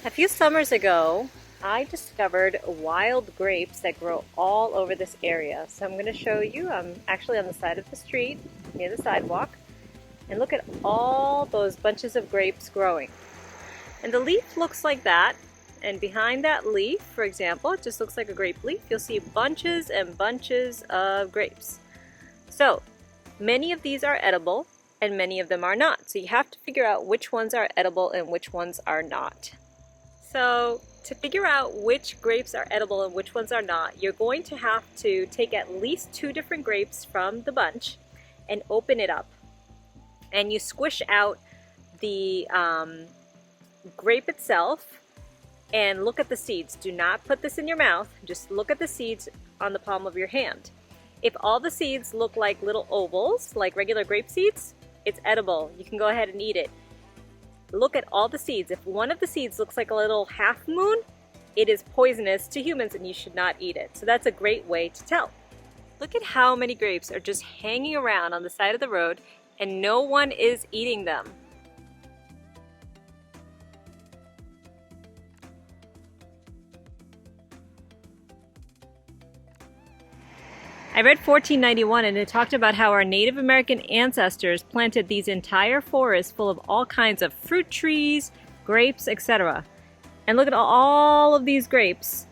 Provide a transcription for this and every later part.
A few summers ago, I discovered wild grapes that grow all over this area. So I'm going to show you. I'm actually on the side of the street near the sidewalk. And look at all those bunches of grapes growing. And the leaf looks like that. And behind that leaf, for example, it just looks like a grape leaf. You'll see bunches and bunches of grapes. So many of these are edible and many of them are not. So you have to figure out which ones are edible and which ones are not. So to figure out which grapes are edible and which ones are not, you're going to have to take at least 2 different grapes from the bunch and open it up. And you squish out the grape itself and look at the seeds. Do not put this in your mouth, just look at the seeds on the palm of your hand. If all the seeds look like little ovals, like regular grape seeds, it's edible. You can go ahead and eat it. Look at all the seeds. If one of the seeds looks like a little half moon, it is poisonous to humans and you should not eat it. So that's a great way to tell. Look at how many grapes are just hanging around on the side of the road and no one is eating them. I read 1491 and it talked about how our Native American ancestors planted these entire forests full of all kinds of fruit trees, grapes, etc. And look at all of these grapes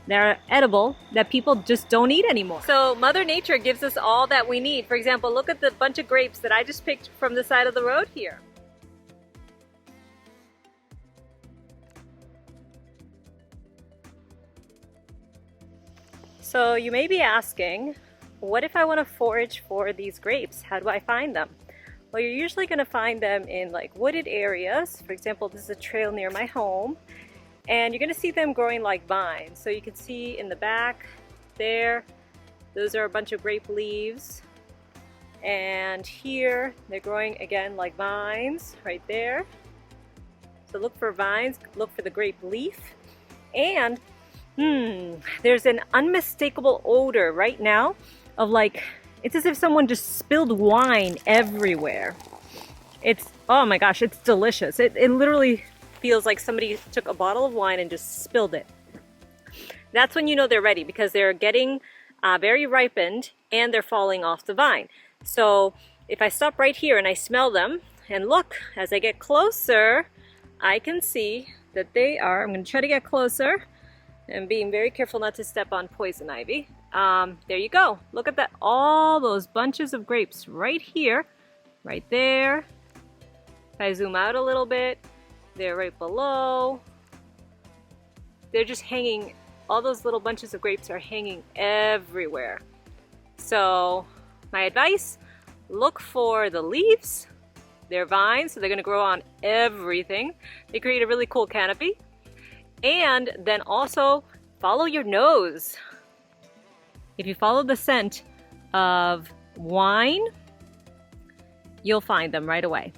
that are edible that people just don't eat anymore. So Mother Nature gives us all that we need. For example, look at the bunch of grapes that I just picked from the side of the road here. So you may be asking, what if I want to forage for these grapes? How do I find them? Well, you're usually going to find them in like wooded areas. For example, this is a trail near my home. And you're going to see them growing like vines. So you can see in the back there, those are a bunch of grape leaves. And here, they're growing again like vines right there. So look for vines, look for the grape leaf. And there's an unmistakable odor right now of like, it's as if someone just spilled wine everywhere. It's, oh my gosh, it's delicious. It literally feels like somebody took a bottle of wine and just spilled it. That's when you know they're ready because they're getting very ripened and they're falling off the vine. So if I stop right here and I smell them and look, as I get closer, I can see that they are, I'm going to try to get closer and being very careful not to step on poison ivy. There you go. Look at that, all those bunches of grapes right here, right there. If I zoom out a little bit, they're right below. They're just hanging, all those little bunches of grapes are hanging everywhere. So my advice, look for the leaves. They're vines, so they're gonna grow on everything. They create a really cool canopy. And then also follow your nose. If you follow the scent of wine, you'll find them right away.